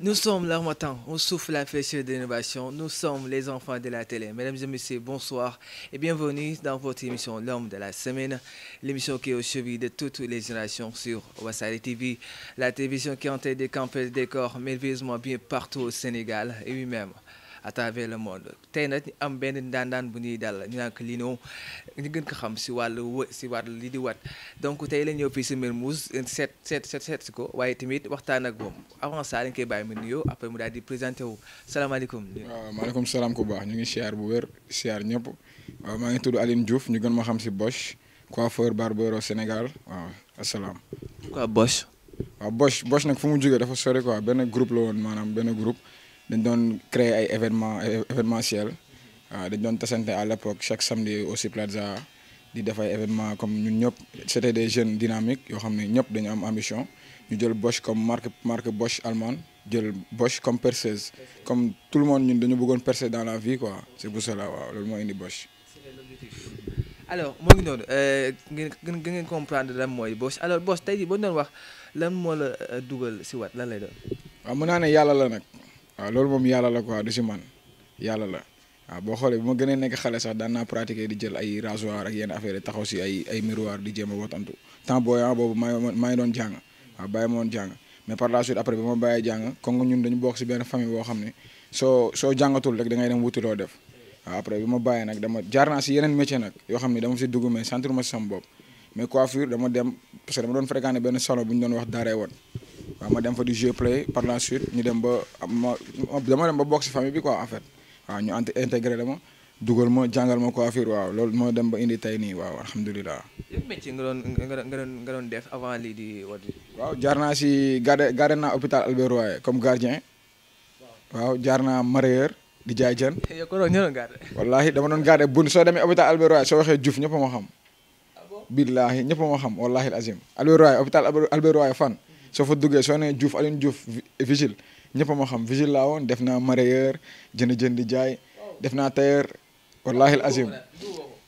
Nous sommes l'harmattan, on souffle la fraîcheur de l'innovation. Nous sommes les enfants de la télé. Mesdames et messieurs, bonsoir et bienvenue dans votre émission L'homme de la semaine. L'émission qui est au chevet de toutes les générations sur Wassare TV. La télévision qui est en train de camper le décor merveilleusement bien partout au Sénégal et lui-même à travers le monde. Tey nag ñu am benn ndaandaan bu ñuy dal ñu naan ko Lino ñu gën ko xam si wàllu si wàllu li di wat donc tey la ñëw fii si Mermoz seet si ko waaye tamit waxtaan ak moom avant ça dañ koy bàyyi mu nuyoo après mu daal di présenté wu salaamaaleykum. waaw maaleykum salaam ku baax ñu ngi siyaar bu wér siyaar ñëpp waaw maa ngi tudd Aline Diouf ñu gën ma xam si Boch coiffeur barbeur au Sénégal waaw asalaam. quoi Boch. waaw Boch nag fu mu jógee dafa sori quoi benn groupe la woon maanaam benn groupe. dañ doon créer ay événementiel waaw dañ doon tasante à l'époque chaque samedi aussi Plaza di def ay événement comme ñun ñëpp c'était des jeunes dynamiques yoo xam ne ñëpp dañu am ambition ñu jël Bosch comme marque Bosch allemande jël Bosch comme perceuse comme tout le monde ñun dañu bëggoon percer dans la vie quoi c'est pour cela waaw loolu moo indi Bosch. alors moo ngi noonu ngeen comprendre lan mooy Bosch alors Bosch tey jii boo doon wax lan moo la dugal si wat lan lay doon. waaw mën naa ne yàlla la nag. waaw loolu moom yàlla la quoi du si man yàlla la waaw boo xoolee bu ma gënee nekk xale sax daan naa pratiquer di jël ay rasoir ak yenn affaire yi taxaw si ay miroir di jéem a wotantu temps boobu maa ngi doon jàng waaw bàyyi ma woon jàng mais par la suite après ba ma bàyyee jàng comme ñun dañu bokk si benn famille boo xam ne soo jàngatul rek da ngay dem wuti loo def waaw après bi ma bàyyee nag dama jaar naa si yeneen métier nag yoo xam ne dama si dugg mais sentir ma si sama bopp mais coiffure dama dem parce que dama doon fréquenter benn salon bu ñu doon wax daaree woon waaw ma dem fa di jeu play par la suite ñu dem ba dama dem ba bokk si famille bi quoi en fait waaw ñu intégré la ma dugal ma jàngal ma coiffure waaw loolu moo dem ba indi tey nii waaw alhamdulilah. yan métier nga doon def avant lii di wat. waaw jaar naa si garde naa hôpital Albert Royer comme gardien waaw jaar naa mareyeur di jaay jën. yow ko doon ñëwoon garde. wallaahi dama doon garde bun soo demee hôpital Albert Royer soo waxee Diouf ñëpp a ma xam. billaahi ñëpp a ma xam wallaahi azim Albert Royer hôpital Albert Royer fan. soo fa duggee soo nee Diouf Alioune Diouf vigile ñëpp a ma xam vigile laa woon def naa mareyeur jën di jaay def naa tailleur wallahi azim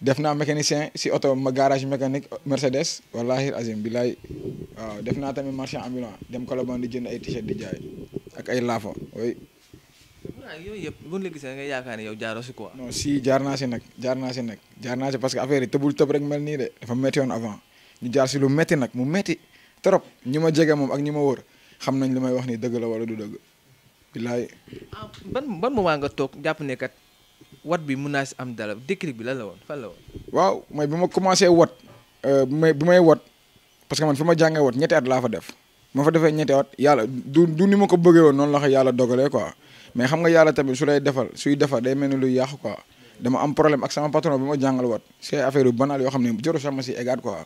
def naa mécanicien si oto ma garage mécanique Mercedes wallahi azim billaay waaw def naa tamit marchand ambulant dem Colobane di jënd ay t-shirt di jaay ak ay laafa oui. yooyu yëpp bu ñu la gisee nga yaakaar ne yow jaaroo si quoi. non si jaar naa si parce que affaire yi tëbul tëb rek mel nii de dafa métti woon avant ñu jaar si lu métti nag mu métti. trop ñi ma jege moom ak ñi ma wër xam nañ li may wax ni dëgg la wala du dëgg billaay. ban moment nga toog jàpp ne kat wat bi mun naa si am dara déclic bi lan la woon fan la woon. waaw mooy bi ma commencé wat bi may wat parce que man fi ma jàngee wat ñetti at laa fa def ma fa defee ñetti at yàlla du ni ma ko bëggee woon noonu la ko yàlla dogalee quoi mais xam nga yàlla tamit su lay defal suy defal day mel ni luy yàqu quoi dama am problème ak sama patron bi ma jàngal wat c'est affaire yu banal yoo xam ne joru sax ma si égaat quoi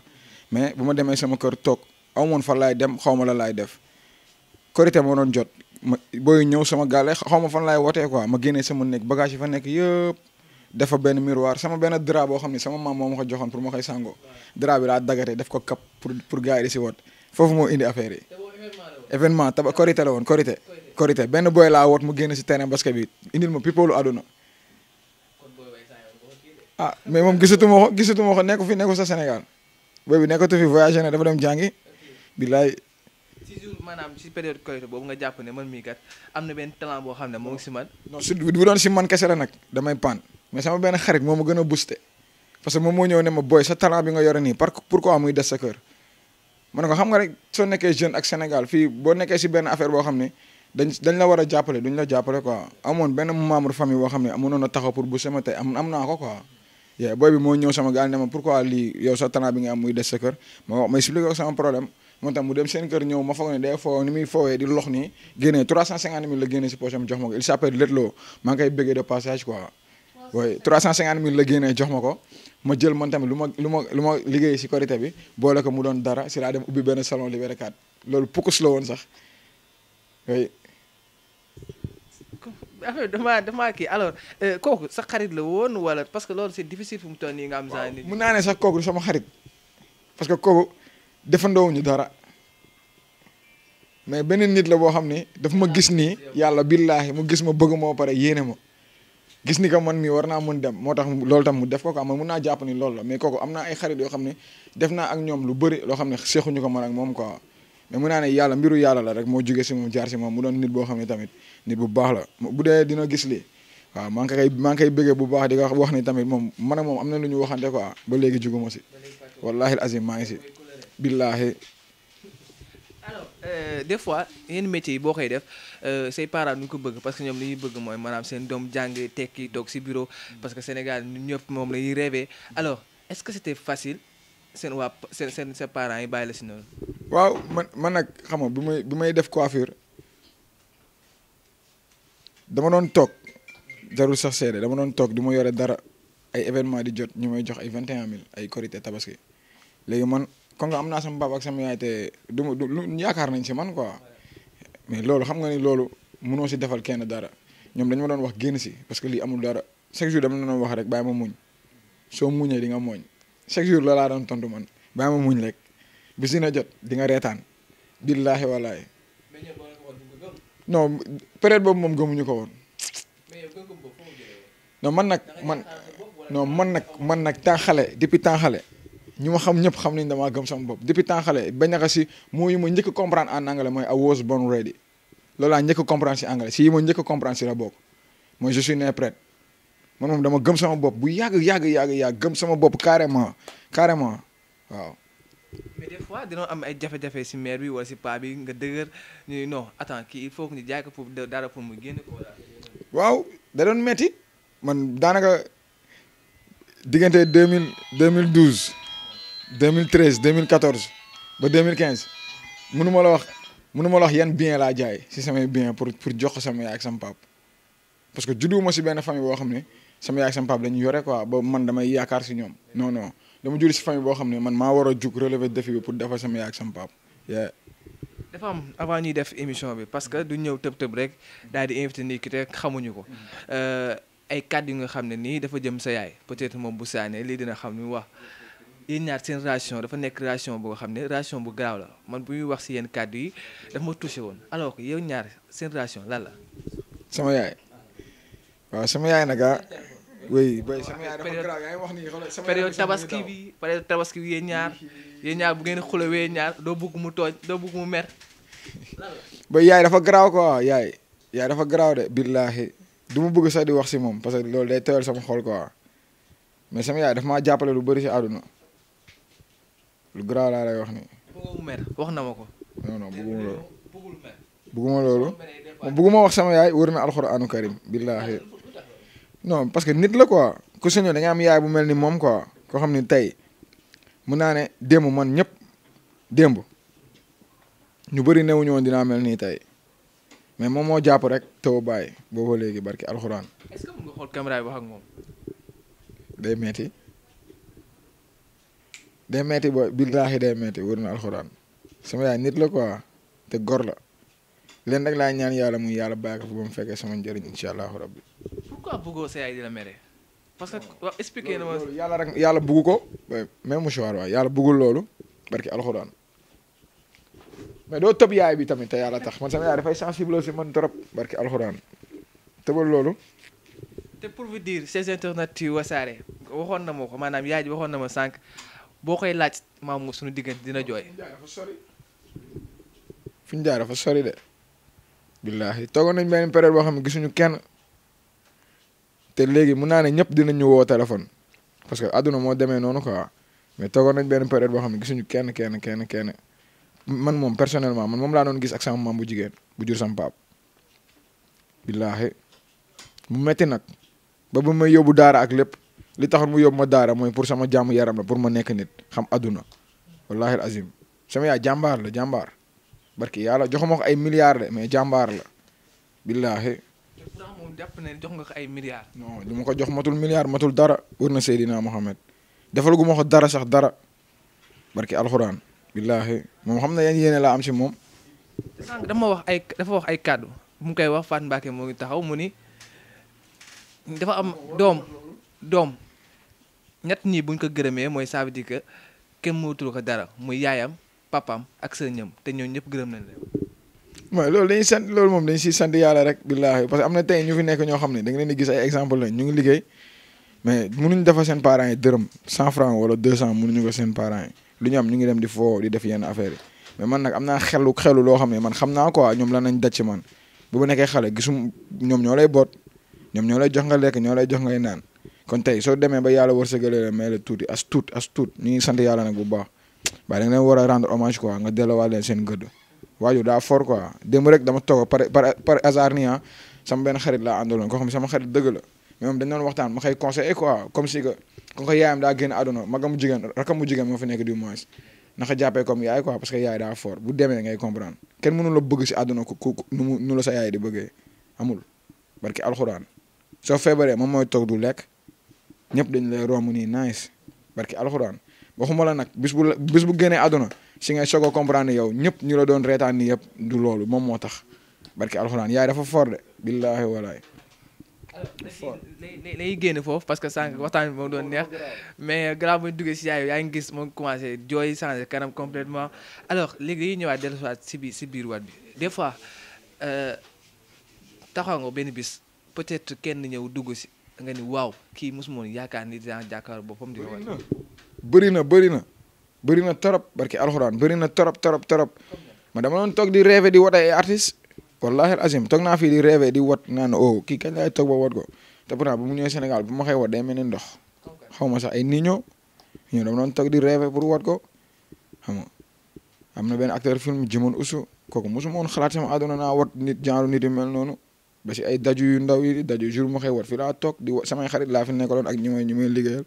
mais bu ma demee sama kër toog. aw moon fan laay dem xaw ma la laay def korité moo doon jot ma booy ñëw sama gaale xaw ma fan laay wootee quoi ma génnee sama nekk bagage yi fa nekk yëpp dafa benn miroir sama benn drap boo xam ne sama maam moo ma ko joxoon pour ma koy sangoo drap bi laa daggate def ko kap pour gars yi di si woot foofu moo indi affaire yi. événement korité la woon korité benn booy laa woot mu génn si terrain basket bi indil ma pipoolu àdduna ah mais moom gisatuma ko nekku sa Sénégal booy bi nekkatu fi voyagé na dafa dem jàngi. bilaay. si jour maanaam si période Korité boobu nga jàpp ne man mii kat am na benn talent boo xam ne moo ngi si man. non su bu doon si man kese la nag damay paan mais sama benn xarit moo ma gën a boosté parce que moom moo ñëw ne ma booy sa talent bi nga yore nii pourquoi muy des sa kër. ma ne ko xam nga rek soo nekkee jeune ak Sénégal fii boo nekkee si benn affaire boo xam ne dañ la war a jàppale duñ la jàppale quoi amoon benn membre famille boo xam ne amoon na taxaw pour boosté ma tey am naa ko quoi. yeah booy bi moo ñëw sama gaal ne ma pourquoi lii yow sa talent bi nga am muy des sa kër ma expliqué ko sama problème. moom tam mu dem seen kër ñëw ma foog ne day foo ni muy foowee di lox nii génnee 350 000 la génnee si poche am jox ma ko il s'appelle Letlo maa ngi koy bëggee de passage quoi oui 350 000 la génnee jox ma ko ma jël man tamit lu ma liggéey si korité bi boole ko mu doon dara si laa dem ubbi benn salon Liberté 4 loolu pukus la woon sax oui. affaire damaa kii alors kooku sa xarit la woon wala parce que loolu c'est difficile fu mu toll nii nga am. saa nit mun naa ne sax kooku sama xarit parce que kooku. defandoowuñu dara mais benn nit la boo xam ni daf ma gis nii yàlla billaahi mu gis ma bëgg moo pare yéene ma gis ni que man mii war naa mën dem moo tax loolu tam mu def ko quoi man mun naa jàpp ni loolu la mais kooku am naa ay xarit yoo xam ne def naa ak ñoom lu bëri loo xam ne seexuñu ko man ak moom quoi mais mu naa ne yàlla mbiru yàlla la rek moo jóge si moom jaar si moom mu doon nit boo xam ne tamit nit bu baax la bu dee dina gis lii waaw maa ngi koy bëggee bu baax di ko wax ni tamit moom man ak moom am na lu ñu waxante quoi ba léegi juguma si wallahi azim maa ngi si billaahi. alors des fois yenn métiers yi boo koy def say parents ñu ko bëgg parce que ñoom li ñuy bëgg mooy maanaam seen doom jàng tekki toog si bureau parce que Sénégal ñun ñëpp moom la ñuy rêvé alors est-ce que c'était facile seen parents yi bàyyi la si noonu. waaw man nag xam nga bi may def coiffure dama doon toog jarul sax seede dama doon toog di ma yore dara ay événement di jot ñu may jox ay 21000 ay korité tabaski léegi man kon nga am naa sama papa ak sama yaay te du yaakaar nañ si man quoi mais loolu xam nga ni loolu mënoo si defal kenn dara ñoom dañu ma doon wax génn si parce que lii amul dara chaque jour dama doon wax rek bàyyi ma muñ soo muñee di nga mooñ chaque jour la laa doon tontu man bàyyi ma muñ rek bis dina jot di nga reetaan billaahi wallaahi non période boobu moom gëmuñu ko woon non man nag temps xale depuis temps xale ñu ma xam ñëpp xam nañ damaa gëm sama bopp depuis temps xale bañ naka si moo yi ma njëkk comprendre en anglais mooy I was born ready loolu laa njëkk comprendre si anglais si yi ma njëkk comprendre si la bokk mooy je suis né prêt man moom dama gëm sama bopp bu yàgg gëm sama bopp carrément waaw. mais des fois dina am ay jafe-jafe si mère bi wala si paa bi nga dëgër ñu non attends kii il faut que ñu jaay ko pour dara pour mu génn ko. waaw da doon metti man daanaka diggante 2012 2013 2014 ba 2015 mënu ma la wax yan bien laa jaay si samay bien pour jox ko sama yaay ak sama pap parce que judduwuma si benn famille boo xam ne sama yaay ak sama pap dañu yore quoi ba man damay yaakaar si ñoom non dama juddu si famille boo xam ne man maa war a jug relever défi bi pour defal sama yaay ak sama pap dafa am avant ñuy def émission bi parce que du ñëw tëb rek daal di invité nii ki te xamuñu ko ay kàddu yu nga xam ne nii dafa jëm sa yaay peut-être moom bu saane lii dina xam ni mu wax yéen ñaar seen relation dafa nekk relation boo xam ne relation bu garaaw la man bu ñuy wax si yenn kàddu yi dafa ma touché woon alors que yow ñaar seen relation lan la. sama yaay waaw sama yaay nag sama yaay dafa garaaw yaa ngi wax nii xoolal période tabaski bi yéen ñaar bu ngeen xulawee ñaar doo bëgg mu tooñ doo bëgg mu mer. yaay dafa garaaw quoi yaay dafa garaaw de billaahi du ma bëgg sax di wax si moom parce que loolu day tooyal sama xol quoi mais sama yaay dafa maa jàppale lu bëri si àdduna lu garaaw laa lay wax ni bëggu mu mer wax na ma ko. non bëgguma loolu bëgguma wax sama yaay wër na alxuraanu karim billaahi non parce que nit la quoi ku sañoo da nga am yaay bu mel ni moom quoi koo xam ni tey mun naa ne démb man ñëpp démb ñu bëri newuñu woon dinaa mel nii tey mais moom moo jàpp rek taw bàyyi booba léegi barki alxuraan. est-ce que mën nga xool caméra bi wax ak moom. day metti ba billaahi day metti wër na alxuraan sama yaay nit la quoi te gor la leen rek laa ñaan yàlla muy yàlla bàyyi ko fa ba mu fekkee sama njëriñ incha allahu rabbi. pourquoi bëggoo sa yaay di la mere. parce que wax expliqué na ma. yàlla rek yàlla bëggu ko même mouchoir waaw yàlla bëggul loolu barki alxuraan mais doo tëb yaay bi tamit te yàlla tax man sama yaay dafay sensible si man trop barki alxuraan tëbal loolu. te pour vous dire ces internautes yu Wassare waxoon na ma ko maanaam yaay ji waxoon na ma sànq boo koy laaj maam suñu diggante dina jooy. fi ñu jaar dafa sori de. billaahi toogoon nañ benn période boo xam ne gisuñu kenn te léegi mun naa ne ñëpp dinañ ñu woo téléphone parce que àdduna moo demee noonu quoi mais toogoon nañ benn période boo xam ne gisuñu kenn man moom personnellement man moom laa doon gis ak sama maam bu jigéen bu jur sama paap billaahi mu metti nag ba may yóbbu daara ak lépp li taxoon mu yóbbu ma daara mooy pour sama jàmm yaram la pour ma nekk nit xam àdduna wallaahi azim sama yaay jàmbaar barki yàlla joxuma ko ay milliards de mais jàmbaar la billaahi. pourtant moom jàpp ne jox nga ko ay milliards. non li ma ko jox matul milliard matul dara wër na Seydina Mohamed defal gu ma ko dara sax dara barki alxuraan billaahi moom xam na yan yéene laa am si moom. sànq dafa wax ay kàddu mu ngi koy wax Fatou Mbacké moo ngi taxaw mu ni dafa am doom ñett ñii buñ ko gërëmee mooy ça veut dire que kenn mënatul ko dara muy yaayam papaam ak sëñam te ñoo ñëpp gërëm nañ leen. mooy loolu dañuy sant loolu moom dañ siy sant yàlla rek billaahi parce que am na tey ñu fi nekk ñoo xam ne da nga leen di gis ay exemple lañ ñu ngi liggéey mais mënuñ defal seen parents yi dërëm 100 francs wala 200 mënuñu ko seen parents yi lu ñu am ñu ngi dem di foo di def yenn affaire yi mais man nag am naa xelu loo xam ne man xam naa quoi ñoom lan nañ daj ci man bu ma nekkee xale gisum ñoom ñoo lay boot ñoom ñoo lay jox nga lekk ñoo lay jox ngay naan kon tey soo demee ba yàlla wërsëgalee la may la tuuti as tuut ñu ngi sant yàlla nag bu baax waaye da nga leen war a rendre hommage quoi nga delloowaat leen seen gëdd waajur daa fort quoi démb rek dama toog par hasard nii sama benn xarit laa àndaloon koo xam ne sama xarit dëgg la mais moom dañ doon waxtaan ma koy conseillé quoi comme si que kon ko yaayam daa génn àdduna magamu jigéen rakamu jigéen moo fi nekk du moins naka jàppee comme yaay quoi parce que yaay daa fort bu demee ngay comprendre kenn mënu la bëgg si àdduna ku nu la sa yaay di bëggee amul barki alxuraan soo feebaree moom mooy toog du lekk ñëpp dañ lay romb nii nice barki alxuraan waxuma la nag bis bu génnee àdduna si ngay soog a comprendre yow ñëpp ñu la doon reetaan nii yëpp du loolu moom moo tax barki alxuraan yaay dafa fort de billaahi walaay lay génn foofu parce que sànq waxtaan bi moom doon neex mais grave bu ñu duggee si yaay yaa ngi gis moom commencé jooy changé kanam complètement alors léegi dañuy ñëwaat dellusiwaat si biir wat bi des fois taxaw nga benn bis peut-être kenn ñëw dugg si nga ni waaw kii mosuma woon yaakaar ni dina jàkkaar boppam dina wat bëri na torop barki alxuraan bëri na torop ma dama doon toog di rêver di wat ay artistes wallahi azim toog naa fii di rêver di wat naan kii kañ laay toog ba wat ko te pourtant bu mu ñëwee Sénégal bu ma koy wat day mel ni ndox xaw ma sax ay niño ñoo dama doon toog di rêver pour wat ko xam nga am na benn acteur film Jimoon Usu kooku mosuma woon xalaat sama àdduna naa wat nit genre nit yu mel noonu ba si ay daju yu ndaw yi daju jour ma koy wat fii laa toog di wat samay xarit laa fi nekkaloon ak ñu may liggéeyal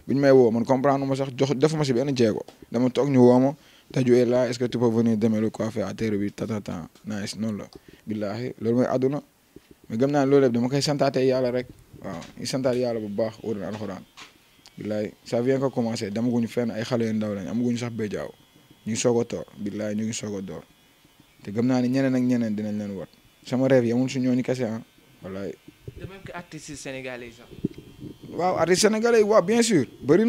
buñu may woo man comprendre ma sax defuma si benn jéego dama toog ñu woo ma daju est là est-ce que tu peux venir demain le coiffer à terre bi tatatan nice noonu la billaahi loolu mooy àdduna mais gëm naa loolu lépp dama koy santaate yàlla rek waaw ñu santaat yàlla bu baax wóor na alxuraan billaahi ça vient que commencer damaguñu fenn ay xale yu ndaw lañ amaguñu sax béjaaw ñu ngi soog a toor billaahi ñu ngi soog a door te gëm naa ni ñeneen ak ñeneen dinañ leen wat sama rêve yi amul si ñooñu kese wallaahi. de même que artistes sénégalais sax. waaw artistes sénégalais waaw bien sûr bëri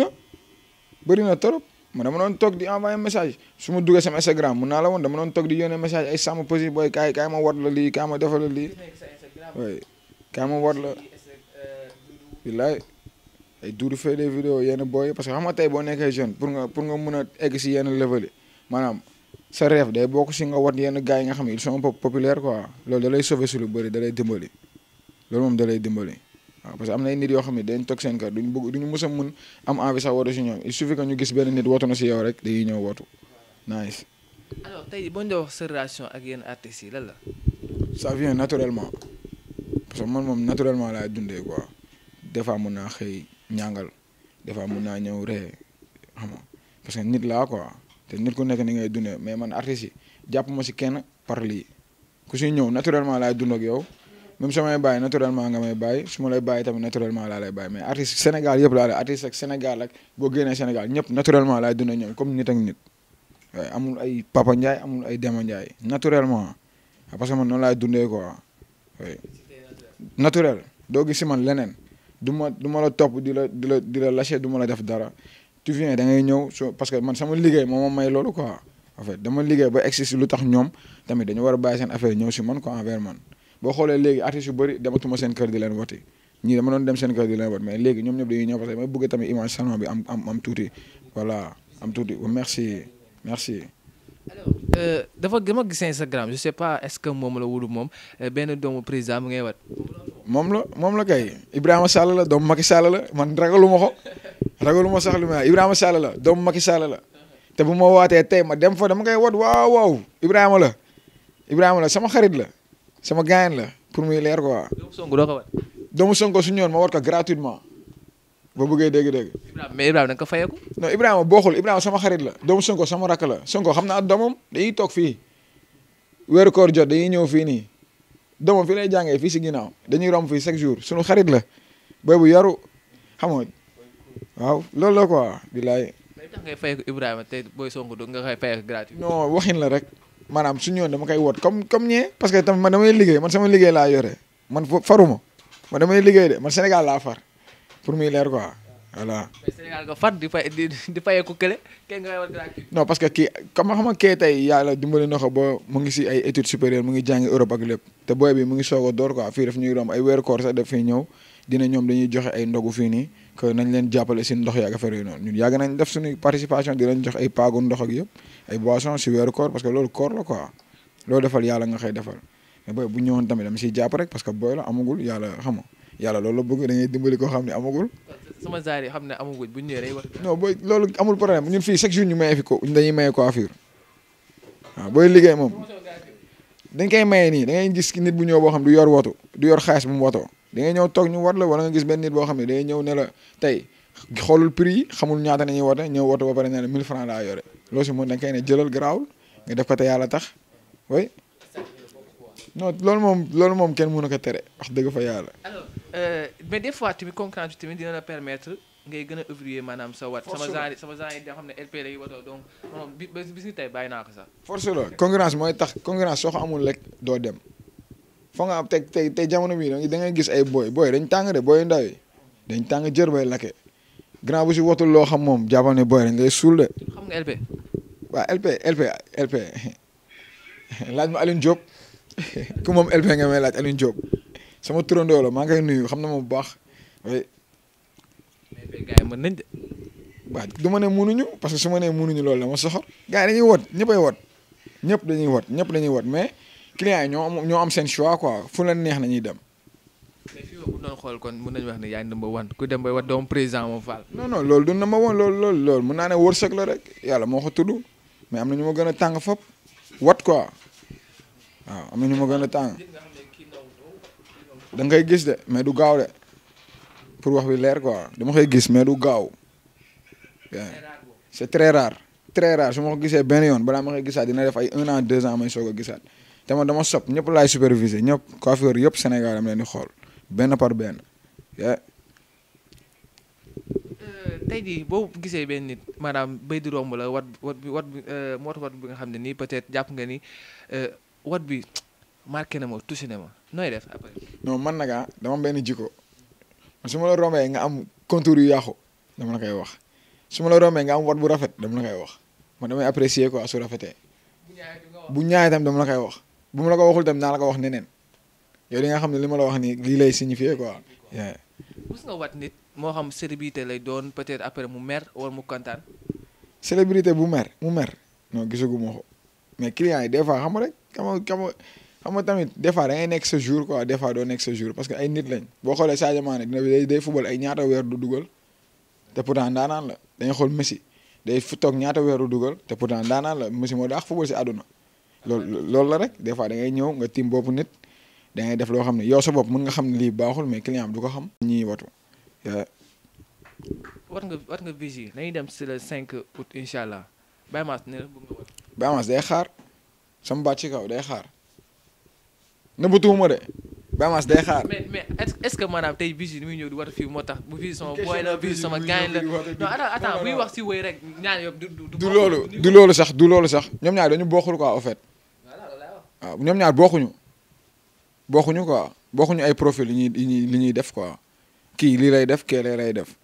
na trop man dama doon toog di envoyer message su ma duggee sama Instagram mun naa la woon dama doon toog di yónnee message ay sàmm posi booy kaay ma wat la lii kaay ma defal la lii oui kaay ma wat la billaay ay duuru fay des vidéos yenn booy parce que xam nga tey boo nekkee jeune pour nga mën a egg si yenn level yi maanaam sa rêve day bokk si nga wat yenn gars yi nga xam ne ils sont un peu populaires quoi loolu da lay sauver su lu bëri da lay dimbali loolu moom da lay dimbali waaw parce que am na ay nit yoo xam ne dañ toog seen kër duñu mës a mën am envie sax watu si ñoom il suffit que ñu gis benn nit watu na si yow rek dañuy ñëw watu nice. alors tey boo ñu wax sa relation ak yenn artistes yi lan la. ça vient naturellement parce que man moom naturellement laay dundee quoi des fois mun naa xëy ñàngal des fois mun naa ñëw ree xam nga parce que nit laa quoi te nit ku nekk ni ngay dundee mais man artistes yi jàpp ma si kenn par lii ku si ñëw naturellement laay dund ak yow. même su may bàyyi naturellement nga may bàyyi su ma lay bàyyi tamit naturellement laa lay bàyyi mais artiste Sénégal yëpp laa lay artiste ak Sénégal ak boo génnee Sénégal ñëpp naturellement laay dund ñoom comme nit ak nit waaye amul ay Papa Ndiaye amul ay Demba Ndiaye naturellement parce que man noonu laay dundee quoi oui naturel doo gis si man leneen du ma la topp di la lâcher du ma la def dara tu viens da ngay ñëw parce que man sama liggéey moo ma may loolu quoi en fait dama liggéey ba egsi si lu tax ñoom tamit dañu war a bàyyi seen affaire ñëw si man quoi envers man boo xoolee léegi artistes yu bëri dematuma seen kër di leen wati ñii dama doon dem seen kër di leen wat mais léegi ñoom ñëpp dañuy ñëw parce que may bëgg tamit image salon bi am tuuti voilà am tuuti merci. alors dama gis Instagram je sais pas est-ce que moom la wulu moom benn doomu président mu ngay wat. moom la kay Ibrahima Sall la doomu Macky Sall la man ragaluma sax lu ma Ibrahima Sall la doomu Macky Sall la te bu ma waatee tey ma dem fa dama koy wat waaw Ibrahima la sama xarit la. sama gaañ la pour muy leer quoi. doomu Sonko doo ko wat. doomu Sonko su ñëwoon ma wat ko gratuitement boo bëggee dégg-dégg. mais Ibrahima da nga ko fayeeku. non Ibrahima booxul Ibrahima sama xarit la doomu Sonko sama rakk la Sonko xam naa doomam dañuy toog fii weeru koor jot dañuy ñëw fii nii doomam fii lay jàngee fii si ginnaaw dañuy romb fii chaque jour sunu xarit la booy bu yaru xam nga waaw loolu la quoi bilaay. mais tax ngay fayeeku Ibrahima te booy Sonko do nga koy fayeeku gratuit. non waxin la rek. maanaam su ñëwoon dama koy wot comme ñee parce que tamit man damay liggéey man sama liggéey laa yore man faruma man damay liggéey de man Sénégal laa far pour muy leer quoi voilà. mais Sénégal nga far di fayeeku kële kenn nga war gratuit. non parce que kii comme xam nga kii tey yàlla dimbali na ko ba mu ngi si ay études supérieures mu ngi jàngi Europe ak lépp te booy bi mu ngi soog a door quoi fii daf ñuy romb ay weeru koor sax daf fiy ñëw dina ñoom dañuy joxe ay ndogu fii nii que nañ leen jàppale si ndox yi ak affaire yooyu noonu ñun yàgg nañ def suñu participation di leen jox ay paagu ndox ak yëpp ay boissons si weeru koor parce que loolu koor la quoi loolu defal yàlla nga xëy defal mais booy bu ñëwoon tamit dama siy jàpp rek parce que booy la amagul yàlla xam nga yàlla loolu la bëgg da ngay dimbali koo xam ne amagul. sama zaar yi xam ne amagul bu ñu ñëwee day wax. non booy loolu amul problème ñun fii chaque jour ñu maye fi ko dañuy maye coiffure waaw booy liggéey moom dañ koy maye nii da ngay gis nit bu ñëw boo xam du yor woto du yor xaalis bu mu wotoo da ngay ñëw toog ñu war la wala nga gis benn nit boo xam ne day ñëw ne la tey xoolul prix yi xamul ñaata nañuy wote ñëw woto ba pare ne la 1000 francs laa yore loolu si mën da nga koy ne jëlal garaawul nga def ko te yàlla tax oui non loolu moom kenn mënu ko tere wax dëgg fa yàlla. alors mais des fois tamit concurrence bi tamit dina la permettre ngay gën a évoluer maanaam sa wat. sama genre yi nga xam ne LP lay watoo donc bis ni tey bàyyi naa ko sax. force la concurrence mooy tax concurrence soo ko amul rek doo dem foo nga am tey jamono bii da ngay gis ay booy dañ tàng de booy ndaw yi dañ tàng jër bay lakke grand bu si watul loo xam moom jàppal ne booy dañ lay suul de. xam nga LP. waaw LP laaj ma Alioune Diop ku moom LP nga may laaj Alioune Diop sama turandoo la maa ngi koy nuyu xam na ma bu baax oui. LP gars yi mën nañ de. waaw du ma ne munuñu parce que su ma nee munuñu loolu la ma soxor gars yi dañuy wot ñëppay wot ñëpp dañuy wot mais clients yi ñoo am seen choix quoi fu leen neex nañuy dem. mais fii bu doon xool kon mën nañu wax ne yaay number one ku dem bay wat doomu président moom Fall. non loolu du number one loolu mën naa ne wërsëg la rek yàlla moo ko tudd mais am na ñu ma gën a tàng fop wat quoi waaw am na ñu ma gën a tàng da ngay gis de mais du gaaw de pour wax bi leer quoi dama koy gis mais du gaaw c'est très rare su ma ko gisee benn yoon balaa ma koy gisaat dina def ay 1 an 2 ans may soog a gisaat te man dama sopp ñëpp laay superviser ñëpp coiffeur yëpp Sénégal am leen di xool benn par benn. tey jii boo gisee benn nit maanaam béy di romb la wat bi nga xam ne nii peut-être jàpp nga ni wat bi marqué na ma touché na ma nooy def après. non man nag dama benn jikko man su ma la rombee nga am contour yu yàqu dama la koy wax su ma la rombee nga am wat bu rafet dama la koy wax man damay apprécier quoi su rafetee bu ñaay tam dama la koy wax bu ma la ko waxul tam naa la ko wax neneen yow di nga xam ne li ma la wax nii lii lay signifier quoi. mus nga wat nit moo xam célébrité lay doon peut-être après mu mer wala mu kontaan. célébrité mu mer non gisagu ma ko mais clients yi des fois xam nga rek xam nga tamit des fois da ngay nekk sa jour quoi des fois doo nekk sa jour parce que ay nit lañ boo xoolee Sadio Mané day football ay ñaata weer du dugal te pourtant daanaan la dañuy xool Messi day toog ñaata weer du dugal te pourtant daanaan la Messi moo daax football si àdduna loolu la rek des fois da ngay ñëw nga tiim bopp nit da ngay def loo xam ne yow sa bopp mën nga xam ne lii baaxul mais client bi du ko xam. ñii watu. war nga Vigie nañuy dem si le 5 août incha allah Baye Mass ne la bëgg nga wat. Baye Mass day xaar sama baat ci kaw day xaar nëbbatuwuma de Baye Mass day xaar. mais est-ce que maanaam tey Vigie ni muy ñëw di wat fii moo tax bu Vigie sama boy la Vigie sama gaañ la non attends buy wax si wéy rek ñaar yëpp du loolu sax ñoom ñaar dañu bokkul quoi au fait waaw ñoom ñaar bokkuñu quoi bokkuñu ay profil li ñuy def quoi kii lii lay def kee lay def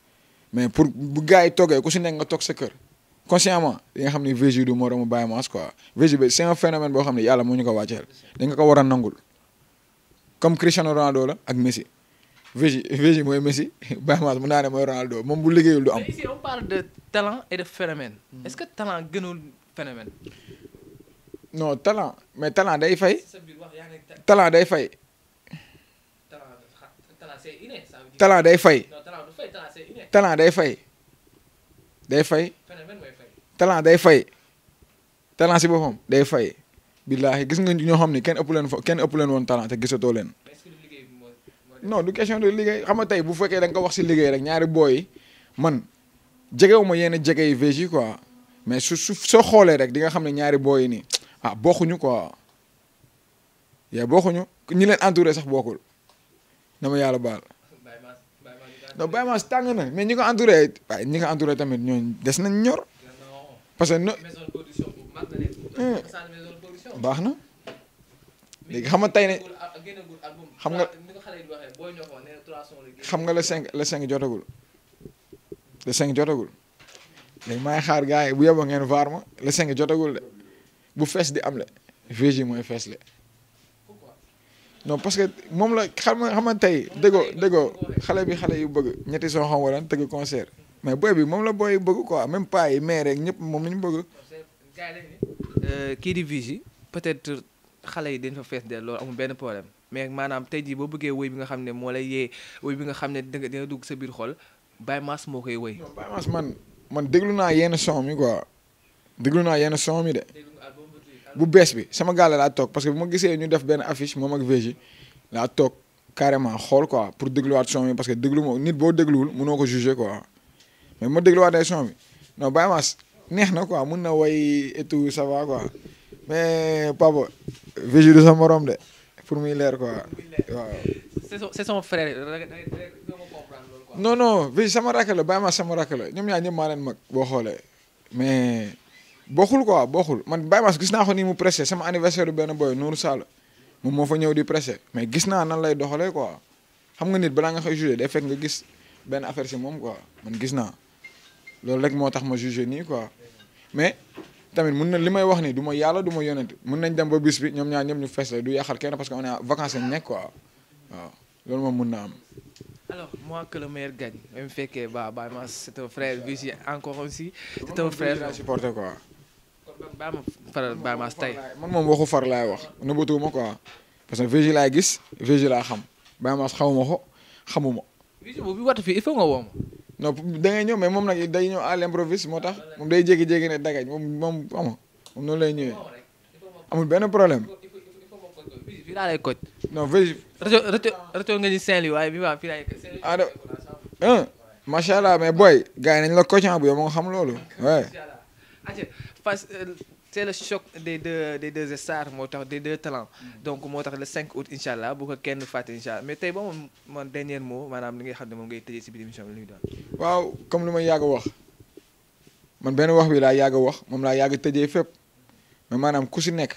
mais pour bu gars yi toggee ku si nekk nga toog sa kër consciemment di nga xam ne Vigie du moromu Baye Mass quoi Vigie bi c'est un phénomène boo xam ne yàlla moo ñu ko wàcceel dañ nga ko war a nangul comme Cristiano Ronaldo la ak Messi Vigie mooy Messi Baye Mass mu naa ne mooy Ronaldo moom bu liggéeyul du am. mais ici on parle de talent et de phénomène. Est-ce que talent gënul phénomène. non talent mais talent day fay. talent day fay. talent day fay. talent day fay. day fay. talent day fay. talent si boppam day fay. billaahi gis nga ñoo xam ne kenn ëpp leen woon talent te gisatoo leen. non du question de liggéey xam nga tey bu fekkee da nga ko wax si liggéey rek ñaari booy yi man jegewuma yenn jege yi Vigie quoi mais soo xoolee rek di nga xam ne ñaari booy yi nii bokkuñu quoi bokkuñu ñi leen entouré sax bokkul dama yàlla baal. non Baye Mass tàng na mais ñi ko entouré tamit ñooñu des nañ ñor parce que baax na léegi xam nga tey ne xam nga le 5 jotagul le 5 jotagul léegi maa ngi xaar gars yi bu yeboo ngeen vaar ma le 5 jotagul de bu fees di am le Vigie mooy fees le non parce que moom la xam nga tey déggoo xale yu bëgg ñetti soo xam wala tëgg concert mais boy bi moom la boy bëgg quoi même pas yi mais rek ñëpp moom la ñu bëgg kii di Vigy peut-être xale yi dañ fa fees de loolu amul benn problème mais maanaam tey jii boo bëggee woy bi nga xam ne moo lay yee woy bi nga xam ne dina dugg sa biir xol Baye Mass moo koy woy. Baye Mass man déglu naa yenn son mi quoi déglu naa yenn son mi de. bu bees bi sama gaale laa toog parce que bu ma gisee ñu def benn affiche moom ak Vigy laa toog carrément xool quoi pour dégluwaat son mi parce que déglu ma nit boo dégluwul mënoo ko juger quoi mais ma dégluwaatee son bi non Baye Mass neex na quoi mun na woy et tout ça va quoi mais papa Vigy du sa morom de pour muy leer quoi waaw. c'est son frère. non Vigy sama rakk la Baye Mass sama rakk la ñoom ñaar ñëpp maa leen mag boo xoolee mais. bokkul quoi bokkul man Baye Mass gis naa ko nii mu pressé sama anniversaire bi benn boy Nourou Sall moom moo fa ñëw di pressé mais gis naa nan lay doxalee quoi xam nga nit balaa nga koy jugé day fekk nga gis benn affaire si moom quoi man gis naa loolu rek moo tax ma jugé nii quoi mais tamit mun na li may wax nii du ma yàlla du ma yonent mun nañ dem ba bis bi ñoom ñaar ñëpp ñu fees la du yàqal kenn parce que on est en vacances lañ nekk quoi waaw loolu moom mun na am. Alors, moi, que le meilleur gagne. Même fait que Baye Mass, c'est un frère, Vigy encore aussi, c'est un frère. Je supporte quoi. Baye Mass tey. Man moom waxu far laay wax nëbbatuwuma quoi parce que Vigy laay gis Vigy laa xam Baye Mass xamuma ko xamuma. Vigy boobu watu fii il faut nga woo ma. non da ngay ñëw mais moom nag day ñëw à l'improviste moo tax moom day jékki-jékki ne dagañ moom xam moom noonu lay ñëwee amul benn problème. fii laa lay koj. non Vigy. rajo nga ñu Saint-Louis waaye bi waa fii laay koj. macha allah mais booy gars yi nañ la koccan bu yow moo nga xam loolu ouais. C'est le choc des deux stars moo tax des deux talents donc moo tax le 5 août incha allah bu ko kenn fàtte incha allah mais tey ba moom man dernier mot maanaam li nga xam ne moom ngay tëjee si biir émission bi lu ñu doon. waaw comme lu may yàgg a wax man benn wax bi laa yàgg a wax moom laa yàgg tëjee fépp mais maanaam ku si nekk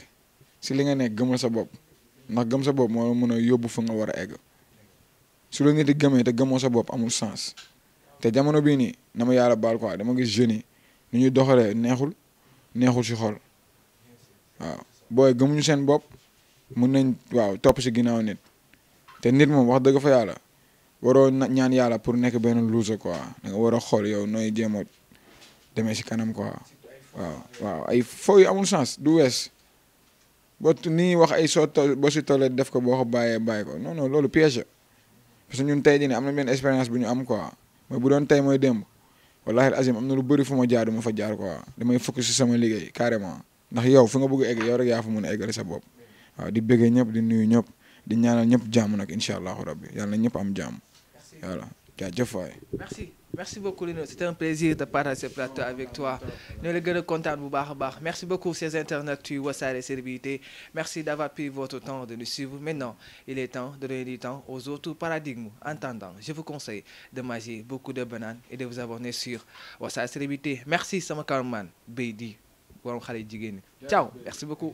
si li nga nekk gëmal sa bopp ndax gëm sa bopp moo mën a yóbbu fa nga war a egg su la nit di gëmee te gëmoo sa bopp amul sens te jamono bii nii na ma yàlla baal quoi dama gis jeunes yi nu ñuy doxalee neexul si xol waaw booy gëmuñu seen bopp mun nañ waaw topp si ginnaaw nit te nit moom wax dëgg fa yàlla waroo ñaan yàlla pour nekk benn loser quoi da nga war a xool yow nooy jéem a demee si kanam quoi waaw ay foo yu amul sens du wees boo ni wax ay soo boo si tollee def ko boo ko bàyyi ko non non loolu piège parce que ñun tey jii am na benn expérience bu ñu am quoi mais bu doon tey mooy démb wallahi azim am na lu bëri fu ma jaar du ma fa jaar quoi damay focus si sama liggéey carrément ndax yow fi nga bëgg a egg yow rek yaa fa mën a eggale sa bopp waaw di bëggee ñëpp di nuyu ñëpp di ñaanal ñëpp jàmm nag incha allahu rabbi yàlla na ñëpp am jàmm voilà jaajëf waay. Merci beaucoup Lino, c'était un plaisir de partager ce plateau avec toi. Nous les gën a kontaan bu baax a baax. Merci beaucoup ces internautes yu Wassare Célébrité. Merci d'avoir pris votre temps de nous suivre. Maintenant, il est temps de donner du temps aux autres paradigmes. En attendant, je vous conseille de manger beaucoup de bananes et de vous abonner sur Wassare Célébrité. Merci sama cameraman Beydi borom xale jigéen ñi. Ciao, merci beaucoup.